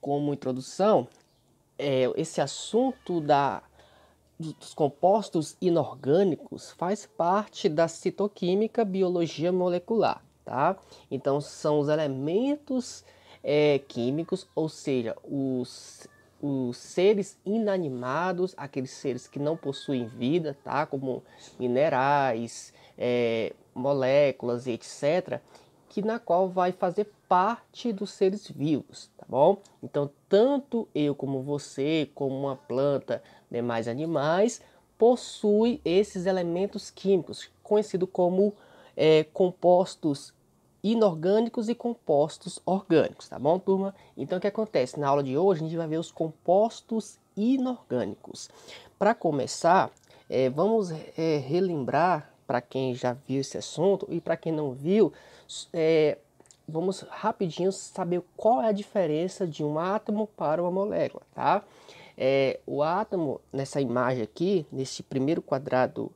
Como introdução, esse assunto dos compostos inorgânicos faz parte da citoquímica, biologia molecular, tá? Então são os elementos químicos, ou seja, os seres inanimados, aqueles seres que não possuem vida, tá? Como minerais, moléculas e etc., que na qual vai fazer parte dos seres vivos, tá bom? Então, tanto eu como você, como uma planta, demais animais, possui esses elementos químicos, conhecidos como compostos inorgânicos e compostos orgânicos, tá bom, turma? Então, o que acontece? Na aula de hoje, a gente vai ver os compostos inorgânicos. Para começar, vamos relembrar, para quem já viu esse assunto e para quem não viu, vamos rapidinho saber qual é a diferença de um átomo para uma molécula, tá? O átomo, nessa imagem aqui, nesse primeiro quadrado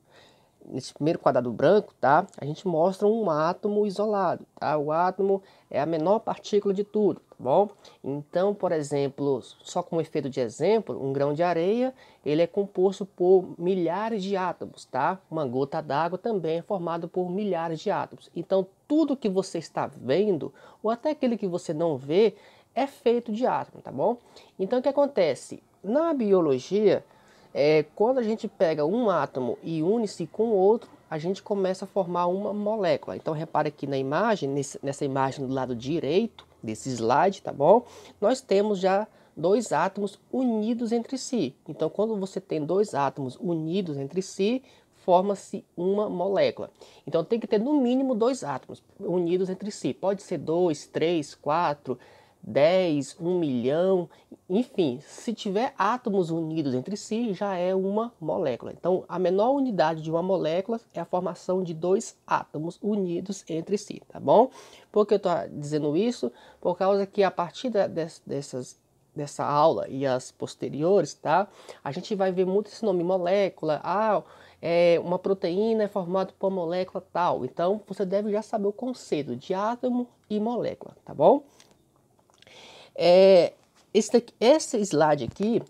branco, tá? A gente mostra um átomo isolado, tá? O átomo é a menor partícula de tudo, tá bom? Então, por exemplo, só como efeito de exemplo, um grão de areia, ele é composto por milhares de átomos, tá? Uma gota d'água também é formada por milhares de átomos. Então, tudo que você está vendo, ou até aquele que você não vê, é feito de átomo, tá bom? Então, o que acontece? Na biologia, quando a gente pega um átomo e une-se com o outro, a gente começa a formar uma molécula. Então repare aqui na imagem, nessa imagem do lado direito desse slide, tá bom? Nós temos já dois átomos unidos entre si. Então quando você tem dois átomos unidos entre si, forma-se uma molécula. Então tem que ter no mínimo dois átomos unidos entre si. Pode ser 2, 3, 4, 10, 1 milhão, enfim, se tiver átomos unidos entre si, já é uma molécula. Então, a menor unidade de uma molécula é a formação de dois átomos unidos entre si, tá bom? Por que eu estou dizendo isso? Por causa que a partir dessa aula e as posteriores, tá? A gente vai ver muito esse nome molécula. Uma proteína é formada por molécula tal. Então, você deve já saber o conceito de átomo e molécula, tá bom? Esse slide aqui,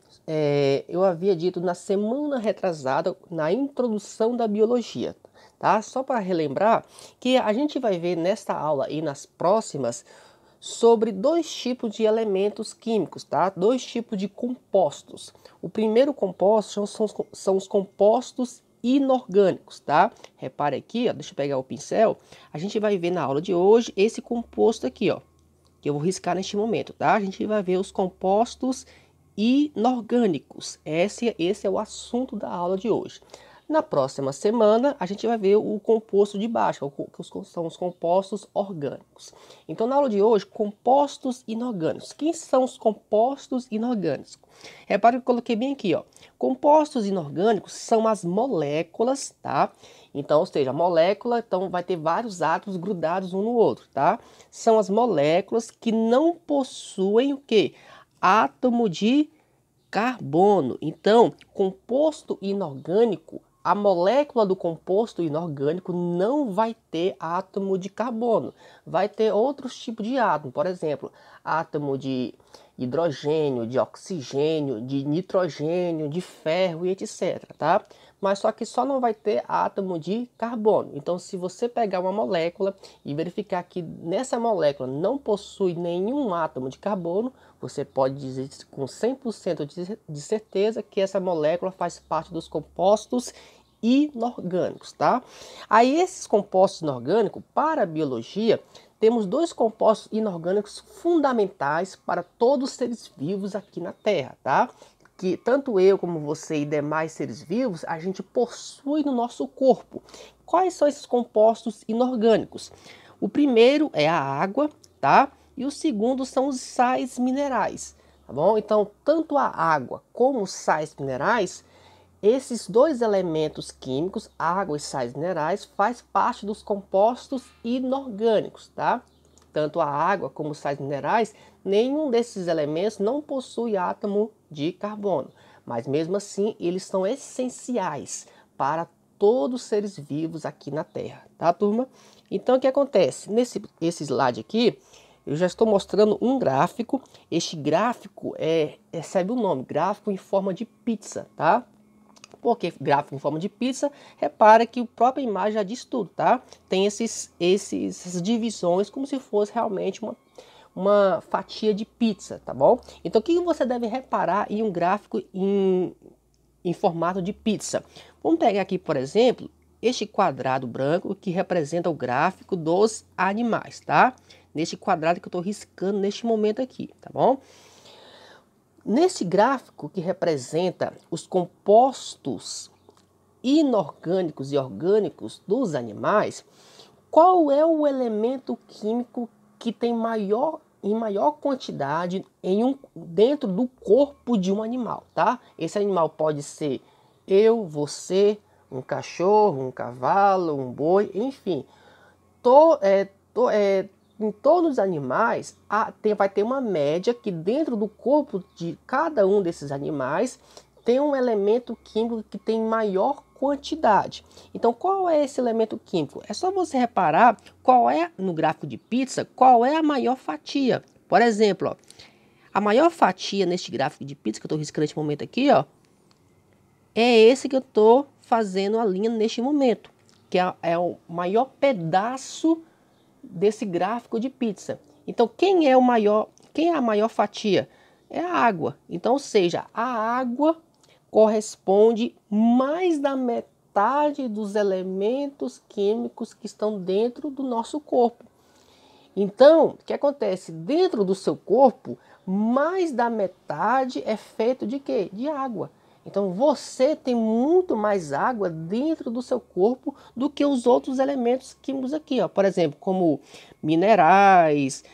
eu havia dito na semana retrasada, na introdução da biologia, tá? Só para relembrar que a gente vai ver nesta aula e nas próximas sobre dois tipos de elementos químicos, tá? Dois tipos de compostos. O primeiro composto são os compostos inorgânicos, tá? Repare aqui, ó, deixa eu pegar o pincel. A gente vai ver na aula de hoje esse composto aqui, ó, que eu vou riscar neste momento, tá? A gente vai ver os compostos inorgânicos. Esse é o assunto da aula de hoje. Na próxima semana, a gente vai ver o composto de baixo, que são os compostos orgânicos. Então, na aula de hoje, compostos inorgânicos. Quem são os compostos inorgânicos? Repare que eu coloquei bem aqui, ó. Compostos inorgânicos são as moléculas, tá? Então, ou seja, a molécula, então, vai ter vários átomos grudados um no outro, tá? São as moléculas que não possuem o quê? Átomo de carbono. Então, composto inorgânico, a molécula do composto inorgânico não vai ter átomo de carbono. Vai ter outros tipos de átomo, por exemplo, átomo de hidrogênio, de oxigênio, de nitrogênio, de ferro e etc, tá? Mas só que só não vai ter átomo de carbono. Então, se você pegar uma molécula e verificar que nessa molécula não possui nenhum átomo de carbono, você pode dizer com 100% de certeza que essa molécula faz parte dos compostos inorgânicos, tá? Aí esses compostos inorgânicos, para a biologia, temos dois compostos inorgânicos fundamentais para todos os seres vivos aqui na Terra, tá? Que tanto eu como você e demais seres vivos, a gente possui no nosso corpo. Quais são esses compostos inorgânicos? O primeiro é a água, tá? E o segundo são os sais minerais, tá bom? Então, tanto a água como os sais minerais, esses dois elementos químicos, água e sais minerais, faz parte dos compostos inorgânicos, tá? Tanto a água como os sais minerais, nenhum desses elementos não possui átomo de carbono, mas mesmo assim eles são essenciais para todos os seres vivos aqui na Terra, tá, turma? Então o que acontece? Esse slide aqui, eu já estou mostrando um gráfico. Este gráfico recebe o nome, gráfico em forma de pizza, tá? Porque gráfico em forma de pizza, repara que a própria imagem já diz tudo, tá? Tem essas divisões como se fosse realmente uma fatia de pizza, tá bom? Então o que você deve reparar em um gráfico em formato de pizza? Vamos pegar aqui, por exemplo, este quadrado branco que representa o gráfico dos animais, tá? Neste quadrado que eu estou riscando neste momento aqui, tá bom? Nesse gráfico que representa os compostos inorgânicos e orgânicos dos animais, qual é o elemento químico que tem em maior quantidade dentro do corpo de um animal, tá? Esse animal pode ser eu, você, um cachorro, um cavalo, um boi, enfim. Em todos os animais vai ter uma média que dentro do corpo de cada um desses animais tem um elemento químico que tem maior quantidade. Então, qual é esse elemento químico? É só você reparar qual é, no gráfico de pizza, qual é a maior fatia. Por exemplo, ó, a maior fatia neste gráfico de pizza que eu estou riscando neste momento aqui, ó, é esse que eu estou fazendo a linha neste momento, que é o maior pedaço desse gráfico de pizza. Então, quem é a maior fatia? É a água. Então, ou seja, a água corresponde mais da metade dos elementos químicos que estão dentro do nosso corpo. Então, o que acontece? Dentro do seu corpo, mais da metade é feito de quê? De água. Então, você tem muito mais água dentro do seu corpo do que os outros elementos químicos aqui, ó. Por exemplo, como minerais,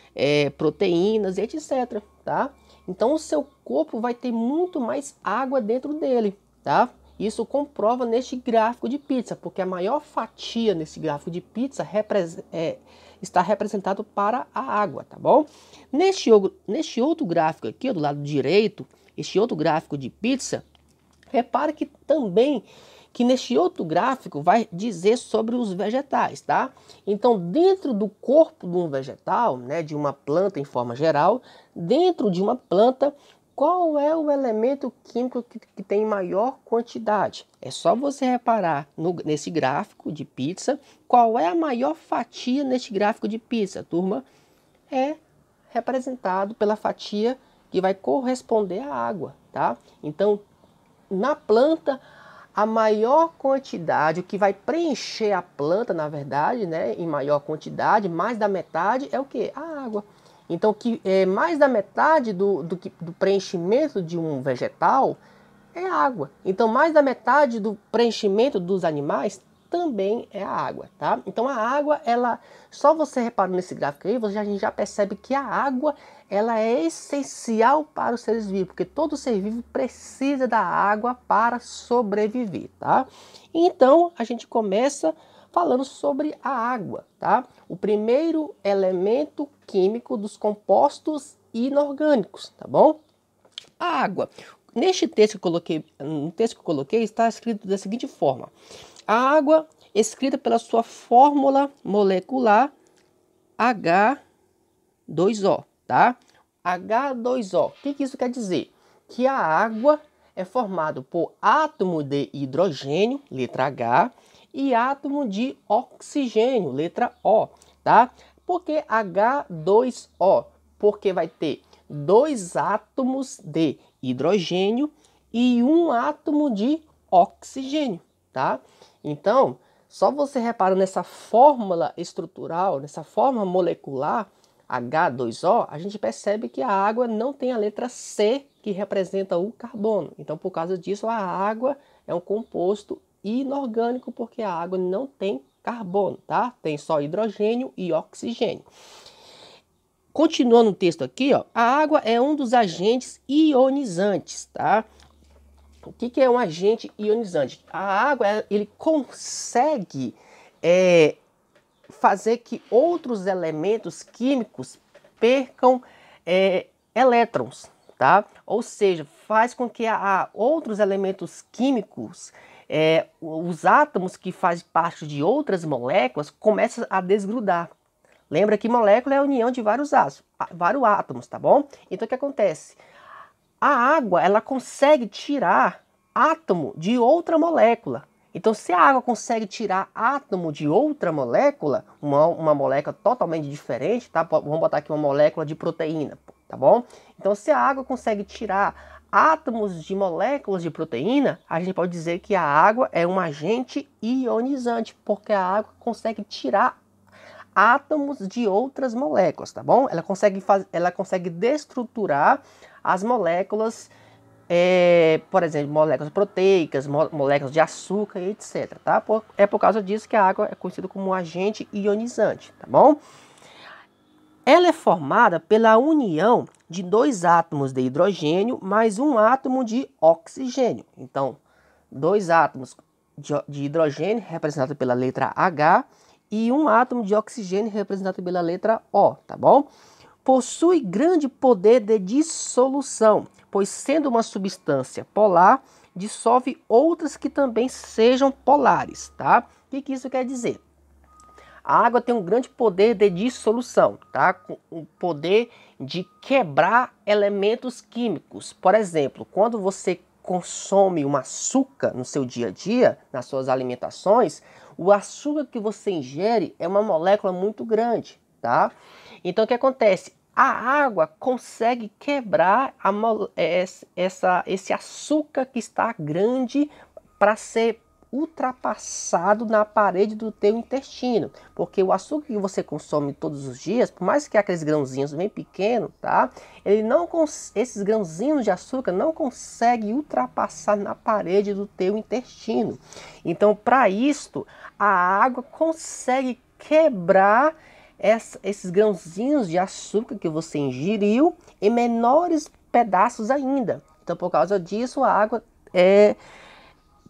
proteínas e etc, tá? Então, o seu corpo vai ter muito mais água dentro dele, tá? Isso comprova neste gráfico de pizza, porque a maior fatia nesse gráfico de pizza está representado para a água, tá bom? Neste outro gráfico aqui, do lado direito, este outro gráfico de pizza, repare que também que neste outro gráfico vai dizer sobre os vegetais, tá? Então, dentro do corpo de um vegetal, né, de uma planta em forma geral, dentro de uma planta, qual é o elemento químico que tem maior quantidade? É só você reparar nesse gráfico de pizza, qual é a maior fatia neste gráfico de pizza, turma? É representado pela fatia que vai corresponder à água, tá? Então, na planta, a maior quantidade, o que vai preencher a planta, na verdade, né, em maior quantidade, mais da metade é o que? A água. Então, mais da metade do preenchimento de um vegetal é água. Então, mais da metade do preenchimento dos animais também é a água, tá? Então, a água, só você reparando nesse gráfico aí, a gente já percebe que a água, ela é essencial para os seres vivos, porque todo ser vivo precisa da água para sobreviver, tá? Então, a gente começa falando sobre a água, tá? O primeiro elemento químico dos compostos inorgânicos, tá bom? A água. Neste texto que eu coloquei, está escrito da seguinte forma: a água, escrita pela sua fórmula molecular H2O, tá? H2O. O que isso quer dizer? Que a água é formada por átomo de hidrogênio, letra H, e átomo de oxigênio, letra O, tá? Por que H2O? Porque vai ter 2 átomos de hidrogênio e 1 átomo de oxigênio, tá? Então, só você repara nessa fórmula estrutural, nessa fórmula molecular H2O, a gente percebe que a água não tem a letra C, que representa o carbono. Então, por causa disso, a água é um composto inorgânico, porque a água não tem carbono, tá? Tem só hidrogênio e oxigênio. Continuando o texto aqui, ó, a água é um dos agentes ionizantes, tá? O que é um agente ionizante? A água, ele consegue fazer que outros elementos químicos percam elétrons, tá? Ou seja, faz com que outros elementos químicos, os átomos que fazem parte de outras moléculas, comecem a desgrudar. Lembra que molécula é a união de vários átomos, tá bom? Então o que acontece? A água, ela consegue tirar átomo de outra molécula. Então, se a água consegue tirar átomo de outra molécula, uma molécula totalmente diferente, tá? Vamos botar aqui uma molécula de proteína, tá bom? Então, se a água consegue tirar átomos de moléculas de proteína, a gente pode dizer que a água é um agente ionizante, porque a água consegue tirar átomos de outras moléculas, tá bom? Ela consegue destruturar as moléculas, por exemplo, moléculas proteicas, moléculas de açúcar e etc, tá? É por causa disso que a água é conhecida como um agente ionizante, tá bom? Ela é formada pela união de 2 átomos de hidrogênio mais um átomo de oxigênio. Então, 2 átomos de hidrogênio, representado pela letra H, e um átomo de oxigênio, representado pela letra O, tá bom? Possui grande poder de dissolução, pois sendo uma substância polar, dissolve outras que também sejam polares, tá? O que isso quer dizer? A água tem um grande poder de dissolução, tá? O poder de quebrar elementos químicos. Por exemplo, quando você consome um açúcar no seu dia a dia, nas suas alimentações, o açúcar que você ingere é uma molécula muito grande, tá? Então o que acontece? A água consegue quebrar esse açúcar que está grande para ser ultrapassado na parede do teu intestino, porque o açúcar que você consome todos os dias, por mais que aqueles grãozinhos bem pequenos, tá? Esses grãozinhos de açúcar não conseguem ultrapassar na parede do teu intestino. Então, para isto, a água consegue quebrar esses grãozinhos de açúcar que você ingeriu em menores pedaços ainda. Então, por causa disso, a água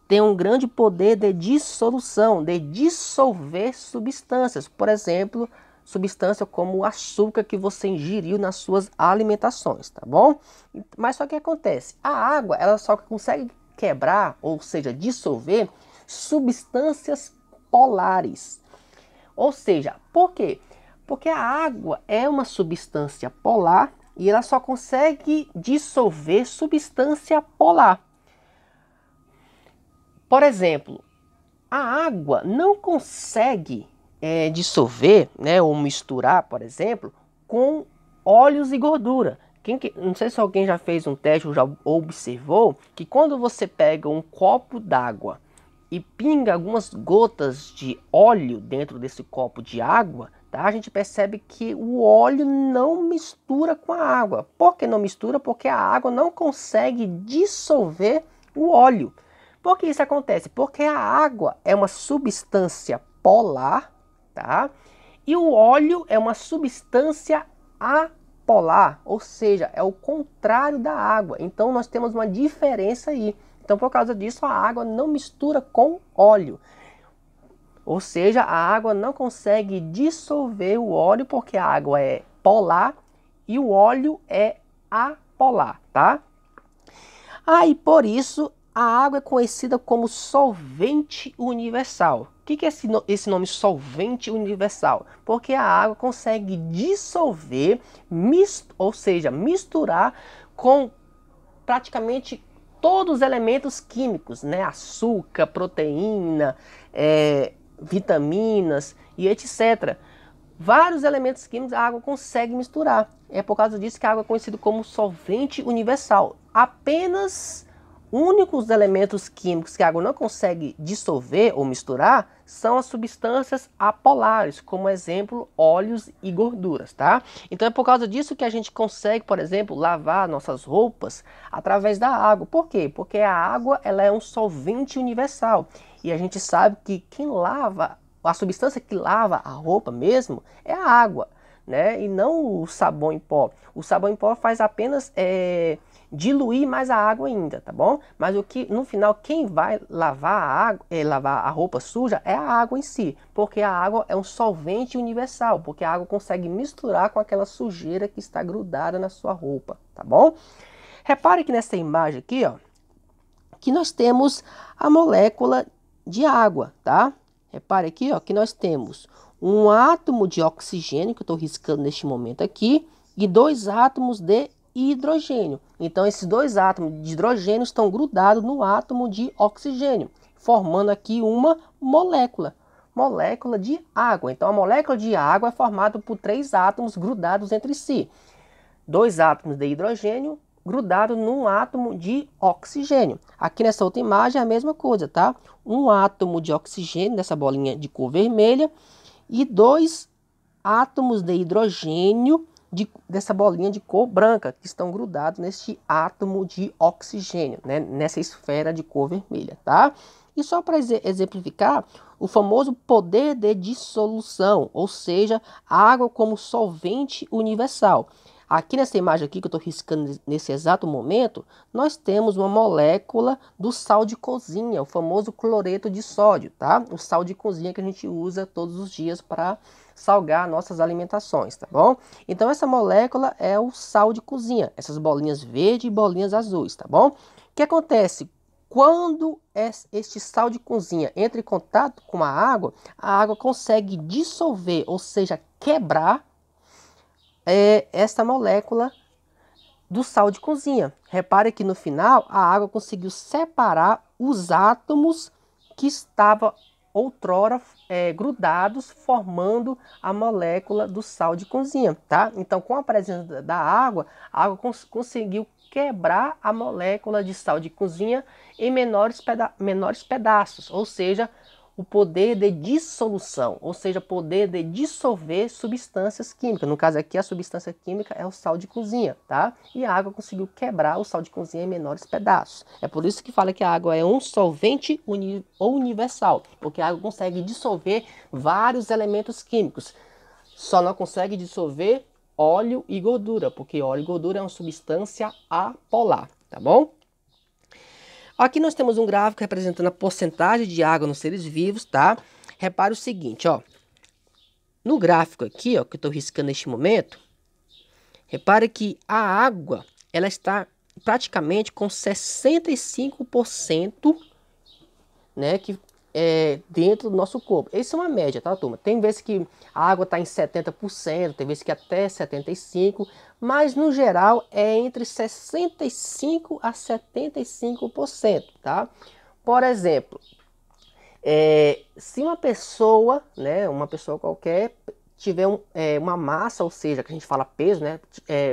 tem um grande poder de dissolução, de dissolver substâncias. Por exemplo, substância como o açúcar que você ingeriu nas suas alimentações, tá bom? Mas só que acontece, a água ela só consegue quebrar, ou seja, dissolver substâncias polares. Ou seja, por quê? Porque a água é uma substância polar e ela só consegue dissolver substância polar. Por exemplo, a água não consegue dissolver, né, ou misturar, por exemplo, com óleos e gordura. Não sei se alguém já fez um teste ou já observou que quando você pega um copo d'água e pinga algumas gotas de óleo dentro desse copo de água, tá? A gente percebe que o óleo não mistura com a água. Por que não mistura? Porque a água não consegue dissolver o óleo. Por que isso acontece? Porque a água é uma substância polar, tá? E o óleo é uma substância apolar, ou seja, é o contrário da água. Então nós temos uma diferença aí. Então por causa disso a água não mistura com óleo. Ou seja, a água não consegue dissolver o óleo porque a água é polar e o óleo é apolar, tá? E por isso a água é conhecida como solvente universal. O que é esse nome solvente universal? Porque a água consegue dissolver, ou seja, misturar com praticamente todos os elementos químicos, né? Açúcar, proteína, vitaminas e etc. Vários elementos químicos a água consegue misturar. É por causa disso que a água é conhecida como solvente universal. Apenas únicos elementos químicos que a água não consegue dissolver ou misturar são as substâncias apolares, como exemplo, óleos e gorduras, tá? Então é por causa disso que a gente consegue, por exemplo, lavar nossas roupas através da água. Por quê? Porque a água ela é um solvente universal e a gente sabe que a substância que lava a roupa mesmo é a água, né? E não o sabão em pó. O sabão em pó faz apenas diluir mais a água ainda, tá bom? Mas no final quem vai lavar lavar a roupa suja é a água em si, porque a água é um solvente universal, porque a água consegue misturar com aquela sujeira que está grudada na sua roupa, tá bom? Repare que nessa imagem aqui, ó, que nós temos a molécula de água, tá? Repare aqui, ó, que nós temos um átomo de oxigênio, que eu estou riscando neste momento aqui, e 2 átomos de hidrogênio. Então, esses 2 átomos de hidrogênio estão grudados no átomo de oxigênio, formando aqui uma molécula de água. Então, a molécula de água é formada por 3 átomos grudados entre si. 2 átomos de hidrogênio grudados num átomo de oxigênio. Aqui nessa outra imagem é a mesma coisa, tá? Um átomo de oxigênio, dessa bolinha de cor vermelha, e 2 átomos de hidrogênio dessa bolinha de cor branca, que estão grudados neste átomo de oxigênio, né? Nessa esfera de cor vermelha, tá? E só para exemplificar, o famoso poder de dissolução, ou seja, a água como solvente universal. Aqui nessa imagem aqui que eu estou riscando nesse exato momento, nós temos uma molécula do sal de cozinha, o famoso cloreto de sódio, tá? O sal de cozinha que a gente usa todos os dias para salgar nossas alimentações, tá bom? Então essa molécula é o sal de cozinha, essas bolinhas verdes e bolinhas azuis, tá bom? O que acontece? Quando este sal de cozinha entra em contato com a água consegue dissolver, ou seja, quebrar essa molécula do sal de cozinha. Repare que no final a água conseguiu separar os átomos que estavam outrora grudados, formando a molécula do sal de cozinha, tá? Então, com a presença da água, a água conseguiu quebrar a molécula de sal de cozinha em menores pedaços, ou seja, o poder de dissolução, ou seja, poder de dissolver substâncias químicas. No caso aqui, a substância química é o sal de cozinha, tá? E a água conseguiu quebrar o sal de cozinha em menores pedaços. É por isso que fala que a água é um solvente universal, porque a água consegue dissolver vários elementos químicos. Só não consegue dissolver óleo e gordura, porque óleo e gordura é uma substância apolar, tá bom? Aqui nós temos um gráfico representando a porcentagem de água nos seres vivos, tá? Repare o seguinte, ó. No gráfico aqui, ó, que eu estou riscando neste momento, repare que a água, ela está praticamente com 65%, né, que dentro do nosso corpo. Isso é uma média, tá, turma? Tem vezes que a água está em 70%, tem vezes que até 75%, mas no geral é entre 65% a 75%, tá? Por exemplo, se uma pessoa, né, uma pessoa qualquer, tiver uma massa, ou seja, que a gente fala peso, né,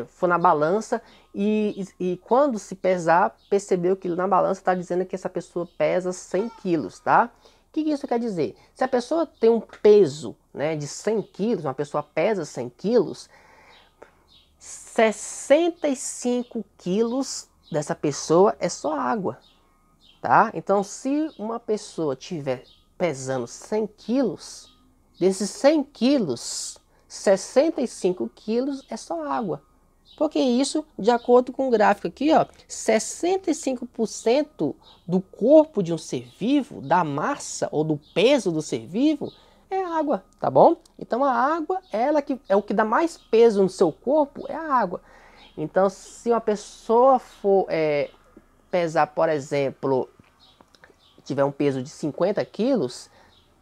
for na balança e quando se pesar, percebeu que na balança está dizendo que essa pessoa pesa 100 quilos, tá? O que isso quer dizer? Se a pessoa tem um peso, né, de 100 quilos, uma pessoa pesa 100 quilos, 65 quilos dessa pessoa é só água, tá? Então, se uma pessoa tiver pesando 100 quilos, desses 100 quilos, 65 quilos é só água. Porque isso, de acordo com o gráfico aqui, ó, 65% do corpo de um ser vivo, da massa ou do peso do ser vivo, é água, tá bom? Então a água, ela que é o que dá mais peso no seu corpo, é a água. Então, se uma pessoa for pesar, por exemplo, tiver um peso de 50 quilos,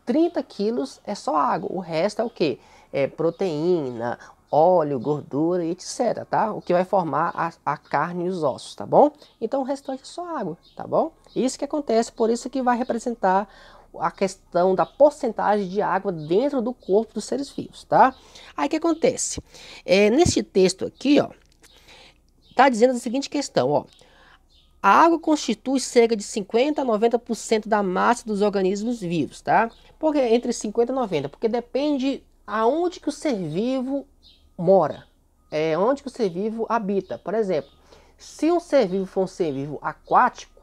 30 quilos é só água. O resto é o que? É proteína, óleo, gordura e etc, tá? O que vai formar a carne e os ossos, tá bom? Então o restante é só água, tá bom? Isso que acontece, por isso que vai representar a questão da porcentagem de água dentro do corpo dos seres vivos, tá? Aí o que acontece? Nesse texto aqui, ó, tá dizendo a seguinte questão, ó. A água constitui cerca de 50 a 90% da massa dos organismos vivos, tá? Porque entre 50 e 90, porque depende aonde que o ser vivo mora, onde que o ser vivo habita. Por exemplo, se um ser vivo for um ser vivo aquático,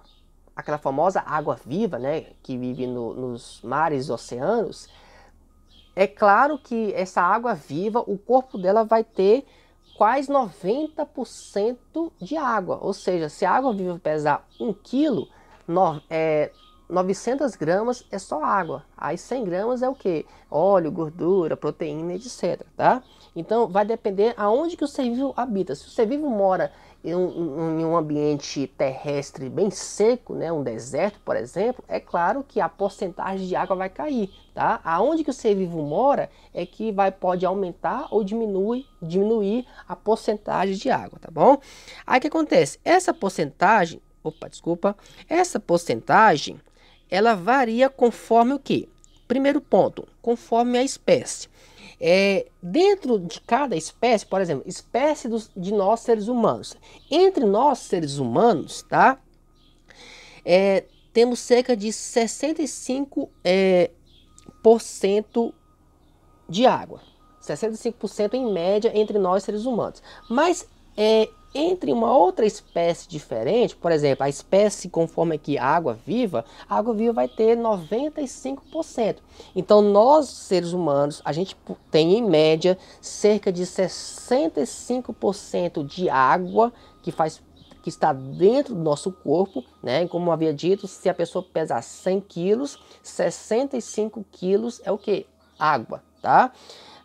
aquela famosa água viva, né, que vive nos mares e oceanos, é claro que essa água viva, o corpo dela vai ter quase 90% de água. Ou seja, se a água viva pesar 1 kg, 900 gramas é só água. Aí 100 gramas é o que? Óleo, gordura, proteína, etc. Tá? Então vai depender aonde que o ser vivo habita. Se o ser vivo mora em um ambiente terrestre bem seco, né, um deserto, por exemplo, é claro que a porcentagem de água vai cair, tá? Aonde que o ser vivo mora é que pode aumentar ou diminuir a porcentagem de água, tá bom? Aí o que acontece? Essa porcentagem, ela varia conforme o quê? Primeiro ponto, conforme a espécie. Dentro de cada espécie, por exemplo, de nós seres humanos. Entre nós seres humanos, tá? Temos cerca de 65% por cento de água. 65% em média entre nós seres humanos. Mas entre uma outra espécie diferente, por exemplo, a espécie conforme aqui a água viva vai ter 95%. Então nós seres humanos, a gente tem em média cerca de 65% de água que está dentro do nosso corpo, né? Como eu havia dito, se a pessoa pesar 100 quilos, 65 quilos é o que? Água, tá?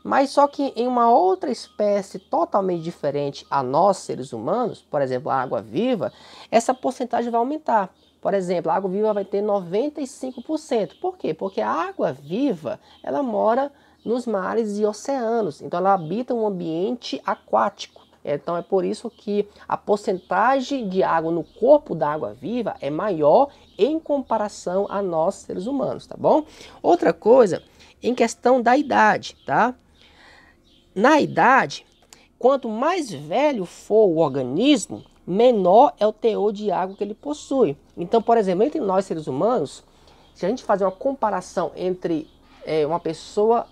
Mas só que em uma outra espécie totalmente diferente a nós, seres humanos, por exemplo, a água-viva, essa porcentagem vai aumentar. Por exemplo, a água-viva vai ter 95%. Por quê? Porque a água-viva, ela mora nos mares e oceanos. Então, ela habita um ambiente aquático. Então, é por isso que a porcentagem de água no corpo da água-viva é maior em comparação a nós, seres humanos, tá bom? Outra coisa, em questão da idade, tá? Na idade, quanto mais velho for o organismo, menor é o teor de água que ele possui. Então, por exemplo, entre nós seres humanos, se a gente fazer uma comparação entre uma pessoa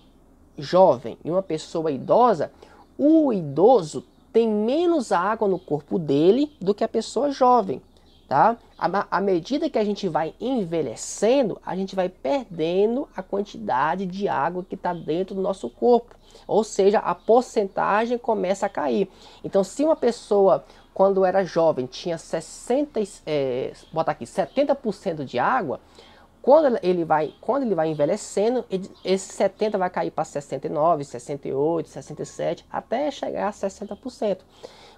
jovem e uma pessoa idosa, o idoso tem menos água no corpo dele do que a pessoa jovem. Tá? À medida que a gente vai envelhecendo, a gente vai perdendo a quantidade de água que está dentro do nosso corpo. Ou seja, a porcentagem começa a cair. Então, se uma pessoa, quando era jovem, tinha 70% de água, quando ele vai envelhecendo, esse 70 vai cair para 69, 68, 67, até chegar a 60%.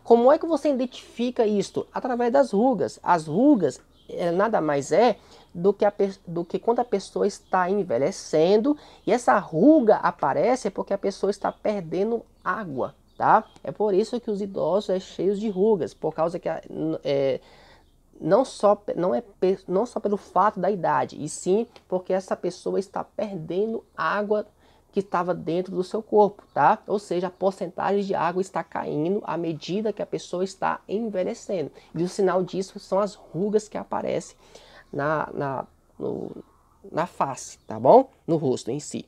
Como é que você identifica isto? Através das rugas. As rugas nada mais do que quando a pessoa está envelhecendo e essa ruga aparece porque a pessoa está perdendo água, tá? É por isso que os idosos são cheios de rugas, por causa que não só pelo fato da idade, e sim porque essa pessoa está perdendo água que estava dentro do seu corpo, tá? Ou seja, a porcentagem de água está caindo à medida que a pessoa está envelhecendo. E o sinal disso são as rugas que aparecem na face, tá bom? No rosto em si.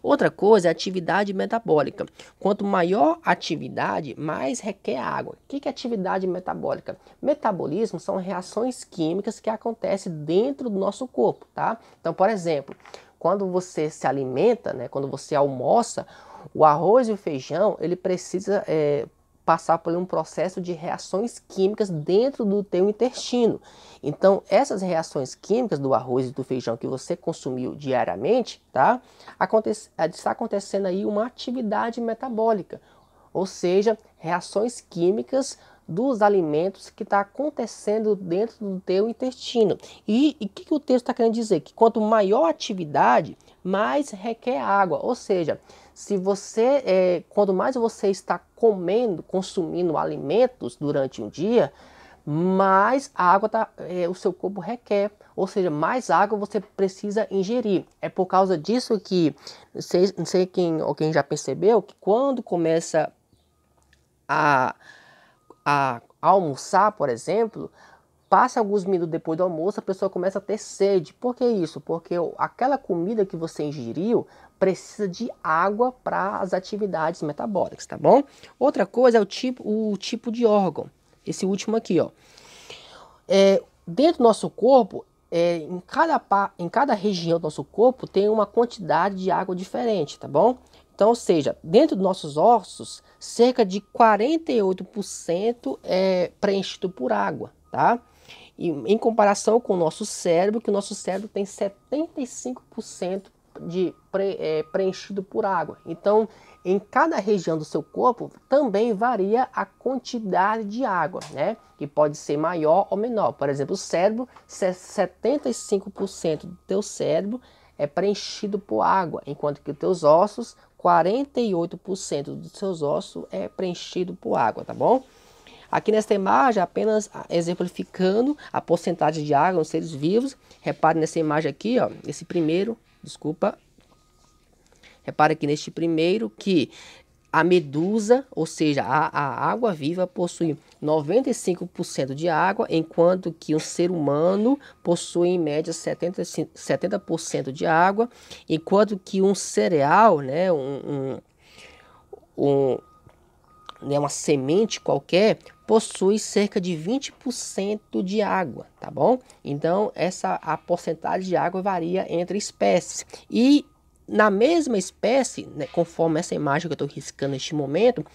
Outra coisa é a atividade metabólica. Quanto maior a atividade, mais requer água. O que é atividade metabólica? Metabolismo são reações químicas que acontecem dentro do nosso corpo, tá? Então, por exemplo, quando você se alimenta, né, quando você almoça, o arroz e o feijão, ele precisa passar por um processo de reações químicas dentro do teu intestino. Então, essas reações químicas do arroz e do feijão que você consumiu diariamente, tá? Está acontecendo aí uma atividade metabólica, ou seja, reações químicas dos alimentos que está acontecendo dentro do teu intestino. E o que o texto está querendo dizer? Que quanto maior a atividade, mais requer água. Ou seja, se você, quanto mais você está consumindo alimentos durante um dia, mais água o seu corpo requer. Ou seja, mais água você precisa ingerir. É por causa disso que, não sei quem já percebeu, que quando começa a almoçar, por exemplo, passa alguns minutos depois do almoço, a pessoa começa a ter sede. Por que isso? Porque aquela comida que você ingeriu precisa de água para as atividades metabólicas, tá bom? Outra coisa é o tipo de órgão. Esse último aqui, ó. Dentro do nosso corpo, em cada região do nosso corpo tem uma quantidade de água diferente, tá bom? Então, ou seja, dentro dos nossos ossos, cerca de 48% é preenchido por água, tá? E em comparação com o nosso cérebro, que o nosso cérebro tem 75% preenchido por água. Então, em cada região do seu corpo também varia a quantidade de água, né? Que pode ser maior ou menor. Por exemplo, o cérebro, 75% do teu cérebro é preenchido por água, enquanto que os teus ossos, 48% dos seus ossos é preenchido por água, tá bom? Aqui nesta imagem, apenas exemplificando a porcentagem de água nos seres vivos. Repare nessa imagem aqui, ó, esse primeiro, desculpa. Repare aqui neste primeiro que a medusa, ou seja, a água viva, possui 95% de água, enquanto que um ser humano possui em média 70% de água, enquanto que um cereal, né, uma semente qualquer, possui cerca de 20% de água, tá bom? Então, a porcentagem de água varia entre espécies. E na mesma espécie, né, conforme essa imagem que eu estou riscando neste momento,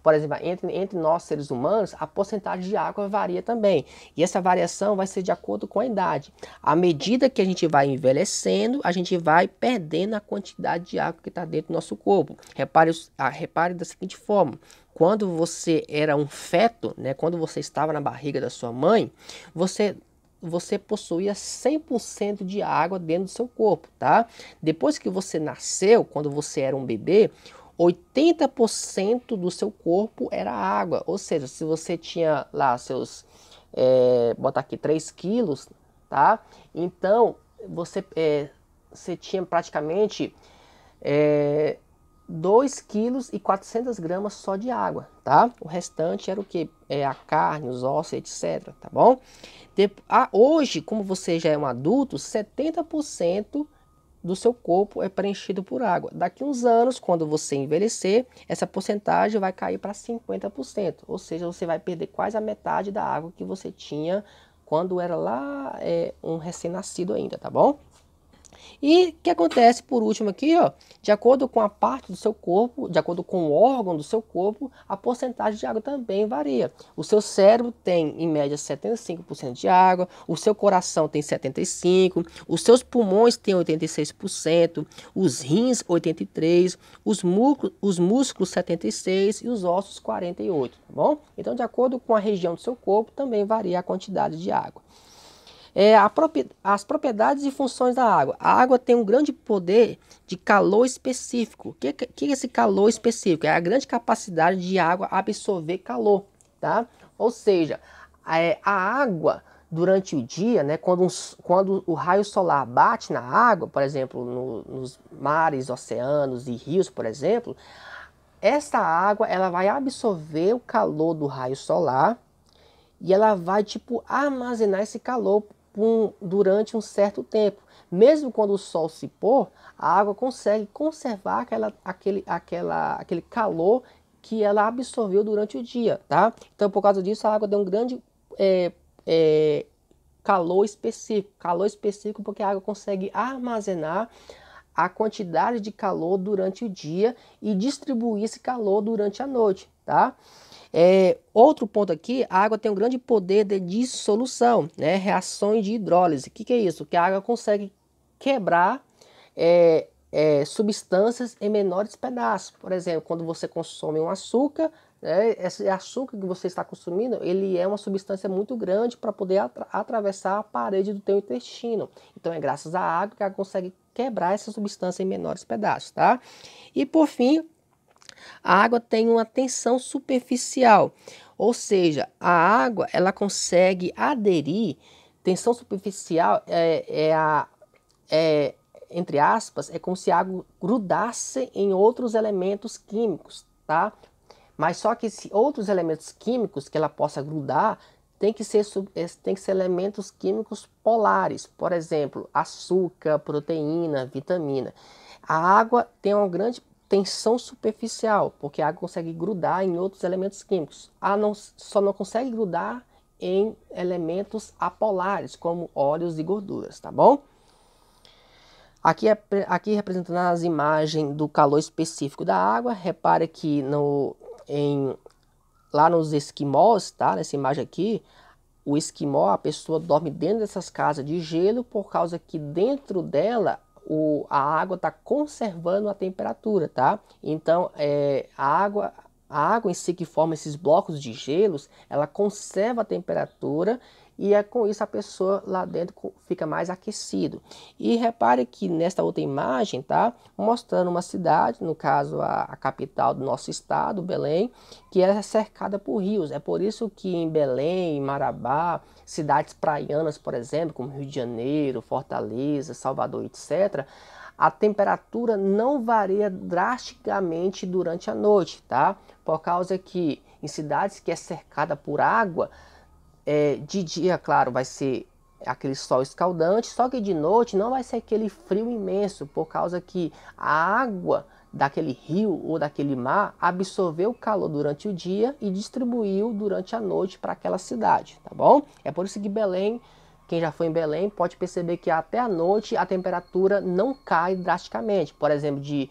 por exemplo, entre nós seres humanos, a porcentagem de água varia também. E essa variação vai ser de acordo com a idade. À medida que a gente vai envelhecendo, a gente vai perdendo a quantidade de água que está dentro do nosso corpo. Repare da seguinte forma. Quando você era um feto, né, quando você estava na barriga da sua mãe, você possuía 100% de água dentro do seu corpo, tá? Depois que você nasceu, quando você era um bebê, 80% do seu corpo era água. Ou seja, se você tinha lá seus, botar aqui 3 quilos, tá? Então, você tinha praticamente 2 quilos e 400 gramas só de água, tá? O restante era o que? A carne, os ossos, etc, tá bom? Hoje, como você já é um adulto, 70% do seu corpo é preenchido por água. Daqui uns anos, quando você envelhecer, essa porcentagem vai cair para 50%, ou seja, você vai perder quase a metade da água que você tinha quando era lá um recém-nascido ainda, tá bom? E o que acontece por último aqui, ó, de acordo com a parte do seu corpo, de acordo com o órgão do seu corpo, a porcentagem de água também varia. O seu cérebro tem em média 75% de água, o seu coração tem 75%, os seus pulmões têm 86%, os rins 83%, os músculos 76% e os ossos 48%, tá bom? Então, de acordo com a região do seu corpo, também varia a quantidade de água. As propriedades e funções da água. A água tem um grande poder de calor específico. O que é esse calor específico? É a grande capacidade de água absorver calor, tá? Ou seja, a água durante o dia, né, quando o raio solar bate na água, por exemplo, nos mares, oceanos e rios, por exemplo, essa água ela vai absorver o calor do raio solar e ela vai tipo armazenar esse calor durante um certo tempo. Mesmo quando o sol se pôr, a água consegue conservar aquele calor que ela absorveu durante o dia, tá? Então, por causa disso, a água tem um grande calor específico porque a água consegue armazenar a quantidade de calor durante o dia e distribuir esse calor durante a noite, tá? Outro ponto aqui, a água tem um grande poder de dissolução, né? Reações de hidrólise. O que é isso? Que a água consegue quebrar substâncias em menores pedaços. Por exemplo, quando você consome um açúcar, né, esse açúcar que você está consumindo, ele é uma substância muito grande para poder atravessar a parede do teu intestino. Então é graças à água que ela consegue quebrar essa substância em menores pedaços, tá? E por fim, a água tem uma tensão superficial, ou seja, a água ela consegue aderir. Tensão superficial entre aspas, é como se a água grudasse em outros elementos químicos, tá? Mas só que outros elementos químicos que ela possa grudar tem que ser elementos químicos polares, por exemplo, açúcar, proteína, vitamina. A água tem uma grande tensão superficial, porque a água consegue grudar em outros elementos químicos. Só não consegue grudar em elementos apolares, como óleos e gorduras, tá bom? Aqui representando as imagens do calor específico da água. Repare que lá nos esquimós, tá? Nessa imagem aqui, o esquimó, a pessoa dorme dentro dessas casas de gelo por causa que dentro dela a água está conservando a temperatura, tá? Então, a água em si que forma esses blocos de gelos, ela conserva a temperatura e com isso a pessoa lá dentro fica mais aquecido. E repare que nesta outra imagem, tá? Mostrando uma cidade, no caso a capital do nosso estado, Belém, que é cercada por rios. É por isso que em Belém, em Marabá, cidades praianas, por exemplo, como Rio de Janeiro, Fortaleza, Salvador, etc., a temperatura não varia drasticamente durante a noite, tá? Por causa que em cidades que é cercada por água, de dia, claro, vai ser aquele sol escaldante, só que de noite não vai ser aquele frio imenso, por causa que a água daquele rio ou daquele mar absorveu o calor durante o dia e distribuiu durante a noite para aquela cidade, tá bom? É por isso que Belém, quem já foi em Belém pode perceber que até a noite a temperatura não cai drasticamente. Por exemplo, de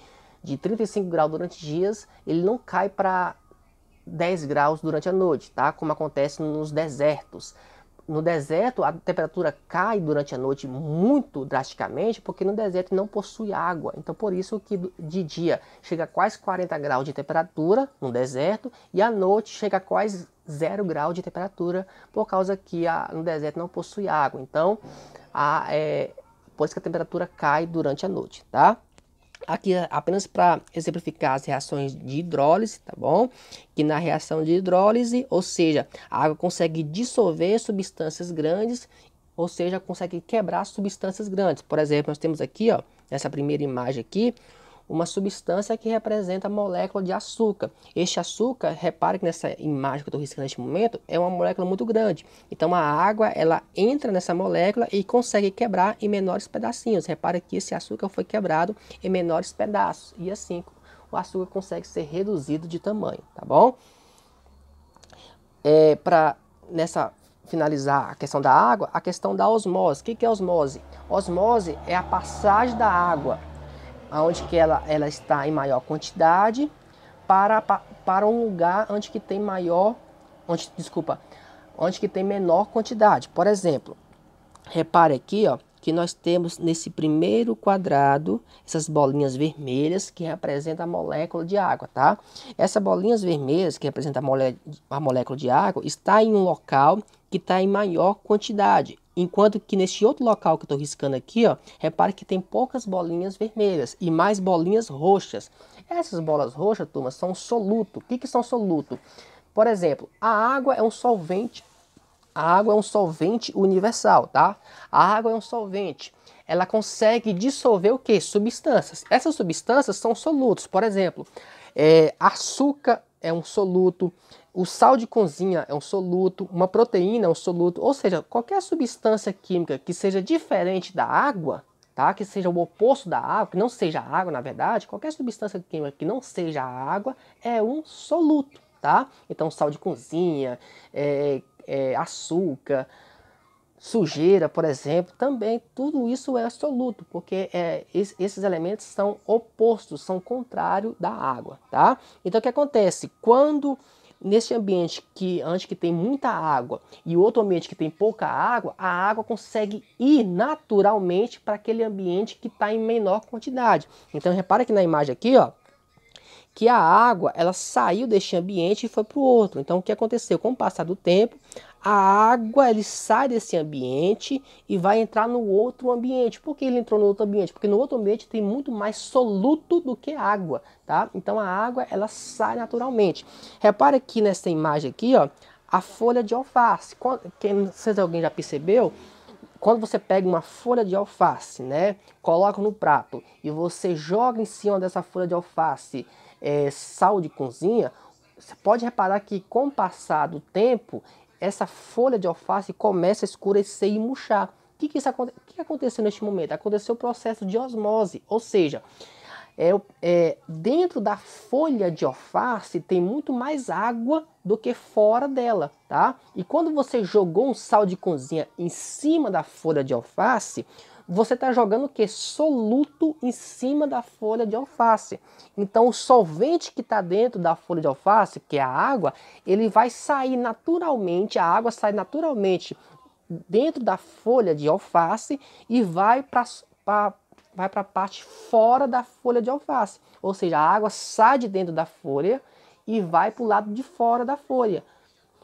35 graus durante dias, ele não cai para 10 graus durante a noite, tá? Como acontece nos desertos. No deserto, a temperatura cai durante a noite muito drasticamente, porque no deserto não possui água. Então, por isso que de dia chega a quase 40 graus de temperatura no deserto, e à noite chega a quase 0 grau de temperatura, por causa que no deserto não possui água. Então, por isso que a temperatura cai durante a noite, tá? Aqui é apenas para exemplificar as reações de hidrólise, tá bom? Que na reação de hidrólise, ou seja, a água consegue dissolver substâncias grandes, ou seja, consegue quebrar substâncias grandes. Por exemplo, nós temos aqui, ó, nessa primeira imagem aqui, uma substância que representa a molécula de açúcar. Este açúcar, repare que nessa imagem que eu estou riscando neste momento, é uma molécula muito grande. Então a água, ela entra nessa molécula e consegue quebrar em menores pedacinhos. Repare que esse açúcar foi quebrado em menores pedaços. E assim o açúcar consegue ser reduzido de tamanho, tá bom? Para finalizar a questão da água, a questão da osmose. O que é osmose? Osmose é a passagem da água onde que ela está em maior quantidade para um lugar onde que tem onde que tem menor quantidade. Por exemplo, repare aqui, ó, que nós temos nesse primeiro quadrado essas bolinhas vermelhas que representam a molécula de água, tá? Essas bolinhas vermelhas que representam a molécula de água está em um local que está em maior quantidade. Enquanto que neste outro local que eu estou riscando aqui, ó, repare que tem poucas bolinhas vermelhas e mais bolinhas roxas. Essas bolas roxas, turma, são soluto. O que são soluto? Por exemplo, a água é um solvente. A água é um solvente universal, tá? A água é um solvente. Ela consegue dissolver o que? Substâncias. Essas substâncias são solutos. Por exemplo, açúcar é um soluto. O sal de cozinha é um soluto, uma proteína é um soluto, ou seja, qualquer substância química que seja diferente da água, tá? Que seja o oposto da água, que não seja água, na verdade, qualquer substância química que não seja água é um soluto, tá? Então, sal de cozinha, açúcar, sujeira, por exemplo, também tudo isso é soluto, porque esses elementos são opostos, são contrários da água, tá? Então, o que acontece? Quando nesse ambiente onde que tem muita água e outro ambiente que tem pouca água, a água consegue ir naturalmente para aquele ambiente que está em menor quantidade. Então, repara aqui na imagem aqui, ó, que a água ela saiu deste ambiente e foi para o outro. Então, o que aconteceu? Com o passar do tempo, a água ele sai desse ambiente e vai entrar no outro ambiente. Por que ele entrou no outro ambiente? Porque no outro ambiente tem muito mais soluto do que água, tá? Então, a água ela sai naturalmente. Repare aqui nessa imagem aqui, ó, a folha de alface. Não sei se alguém já percebeu, quando você pega uma folha de alface, né, coloca no prato e você joga em cima dessa folha de alface sal de cozinha, você pode reparar que com o passar do tempo, essa folha de alface começa a escurecer e murchar. O que aconteceu neste momento? Aconteceu o processo de osmose, ou seja, dentro da folha de alface tem muito mais água do que fora dela, tá? E quando você jogou um sal de cozinha em cima da folha de alface, você está jogando o que? Soluto em cima da folha de alface. Então o solvente que está dentro da folha de alface, que é a água, ele vai sair naturalmente, a água sai naturalmente dentro da folha de alface e vai para vai para a parte fora da folha de alface. Ou seja, a água sai de dentro da folha e vai para o lado de fora da folha.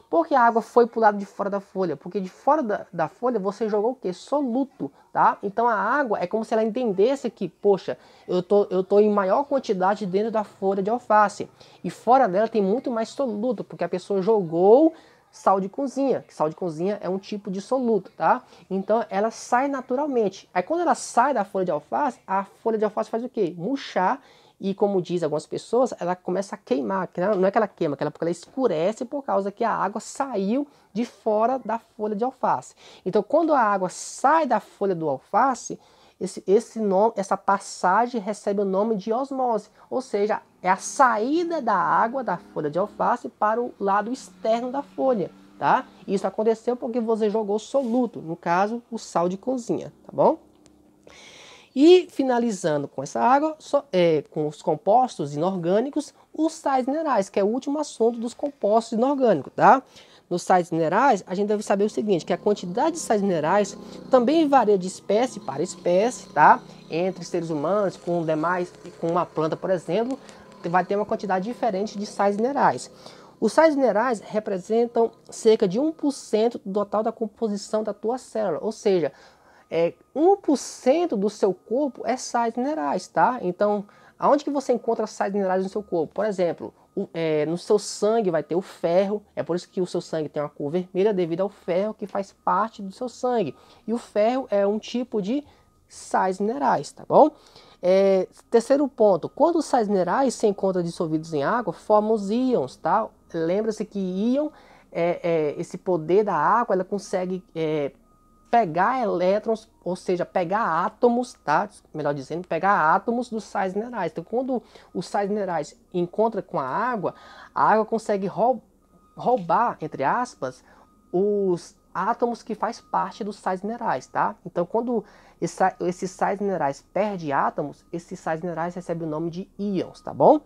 Por que a água foi para o lado de fora da folha? Porque de fora da folha você jogou o quê? Soluto, tá? Então a água é como se ela entendesse que, poxa, eu tô em maior quantidade dentro da folha de alface. E fora dela tem muito mais soluto, porque a pessoa jogou sal de cozinha. Sal de cozinha é um tipo de soluto, tá? Então ela sai naturalmente. Aí quando ela sai da folha de alface, a folha de alface faz o quê? Murchar. E como diz algumas pessoas, ela começa a queimar. Não é que ela queima, porque ela escurece por causa que a água saiu de fora da folha de alface. Então, quando a água sai da folha do alface, essa passagem recebe o nome de osmose. Ou seja, é a saída da água da folha de alface para o lado externo da folha. Tá? Isso aconteceu porque você jogou soluto, no caso, o sal de cozinha. Tá bom? E finalizando com essa água, com os compostos inorgânicos, os sais minerais, que é o último assunto dos compostos inorgânicos, tá? Nos sais minerais, a gente deve saber o seguinte, que a quantidade de sais minerais também varia de espécie para espécie, tá? Entre seres humanos, com uma planta, por exemplo, vai ter uma quantidade diferente de sais minerais. Os sais minerais representam cerca de 1% do total da composição da tua célula, ou seja, 1% do seu corpo é sais minerais, tá? Então, aonde que você encontra sais minerais no seu corpo? Por exemplo, no seu sangue vai ter o ferro, é por isso que o seu sangue tem uma cor vermelha devido ao ferro que faz parte do seu sangue. E o ferro é um tipo de sais minerais, tá bom? Terceiro ponto, quando os sais minerais se encontram dissolvidos em água, formam os íons, tá? Lembra-se que íon, esse poder da água, ela consegue pegar elétrons, ou seja, pegar átomos, tá? Melhor dizendo, pegar átomos dos sais minerais. Então, quando os sais minerais encontram com a água consegue roubar, entre aspas, os átomos que faz parte dos sais minerais, tá? Então, quando esses sais minerais perdem átomos, esses sais minerais recebem o nome de íons, tá bom?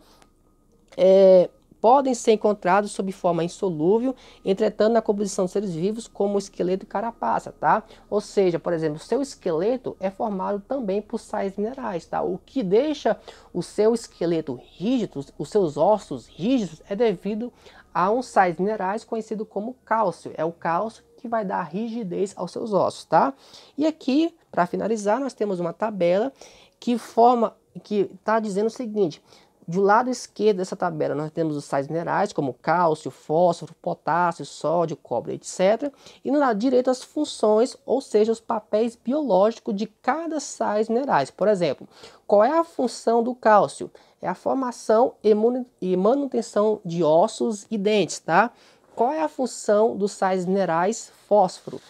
Podem ser encontrados sob forma insolúvel, entretanto na composição de seres vivos como o esqueleto e carapaça, tá? Ou seja, por exemplo, o seu esqueleto é formado também por sais minerais, tá? O que deixa o seu esqueleto rígido, os seus ossos rígidos, é devido a uns sais minerais conhecido como cálcio. É o cálcio que vai dar rigidez aos seus ossos, tá? E aqui, para finalizar, nós temos uma tabela que está dizendo o seguinte: do lado esquerdo dessa tabela nós temos os sais minerais como cálcio, fósforo, potássio, sódio, cobre, etc. E no lado direito as funções, ou seja, os papéis biológicos de cada sais minerais. Por exemplo, qual é a função do cálcio? É a formação e manutenção de ossos e dentes, tá? Qual é a função dos sais minerais fósforo?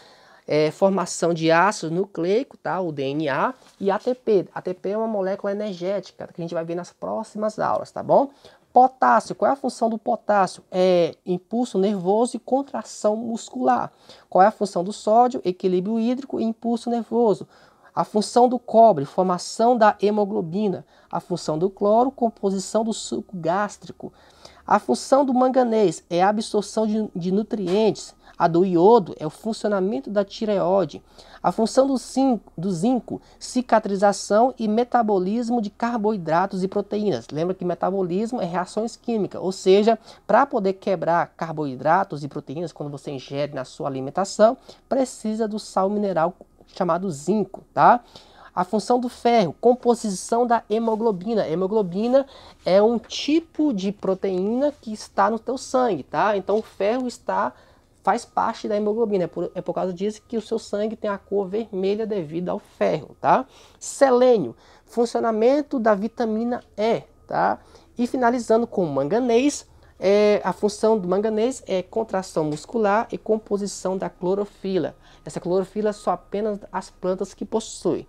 Formação de ácido nucleico, tá? O DNA, e ATP. ATP é uma molécula energética que a gente vai ver nas próximas aulas, tá bom? Potássio, qual é a função do potássio? É impulso nervoso e contração muscular. Qual é a função do sódio? Equilíbrio hídrico e impulso nervoso. A função do cobre, formação da hemoglobina. A função do cloro, composição do suco gástrico. A função do manganês é a absorção de nutrientes. A do iodo é o funcionamento da tireoide. A função do zinco, cicatrização e metabolismo de carboidratos e proteínas. Lembra que metabolismo é reações químicas, ou seja, para poder quebrar carboidratos e proteínas quando você ingere na sua alimentação, precisa do sal mineral chamado zinco, tá? A função do ferro, composição da hemoglobina. Hemoglobina é um tipo de proteína que está no teu sangue, tá? Então o ferro faz parte da hemoglobina, é por causa disso que o seu sangue tem a cor vermelha devido ao ferro, tá? Selênio, funcionamento da vitamina E, tá? E finalizando com manganês, a função do manganês é contração muscular e composição da clorofila. Essa clorofila só apenas as plantas que possuem.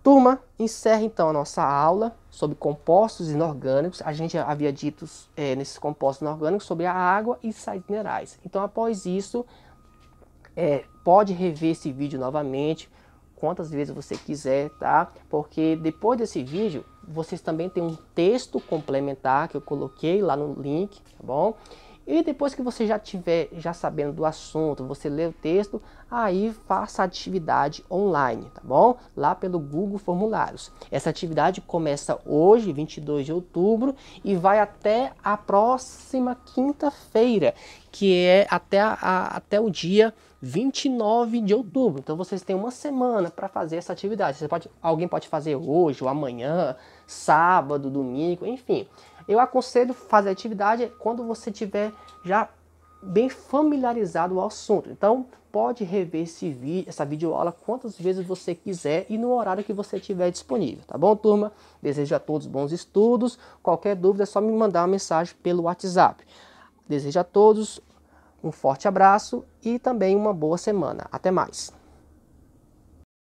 Turma, encerra então a nossa aula sobre compostos inorgânicos. A gente havia dito nesses compostos inorgânicos sobre a água e sais minerais. Então, após isso, pode rever esse vídeo novamente, quantas vezes você quiser, tá? Porque depois desse vídeo, vocês também têm um texto complementar que eu coloquei lá no link, tá bom? E depois que você já tiver sabendo do assunto, você lê o texto, aí faça a atividade online, tá bom? Lá pelo Google Formulários. Essa atividade começa hoje, 22 de outubro, e vai até a próxima quinta-feira, que é até o dia 29 de outubro. Então vocês têm uma semana para fazer essa atividade. Alguém pode fazer hoje ou amanhã, sábado, domingo, enfim. Eu aconselho fazer a atividade quando você tiver já bem familiarizado ao assunto. Então pode rever essa videoaula quantas vezes você quiser e no horário que você tiver disponível, tá bom, turma? Desejo a todos bons estudos. Qualquer dúvida é só me mandar uma mensagem pelo WhatsApp. Desejo a todos um forte abraço e também uma boa semana. Até mais!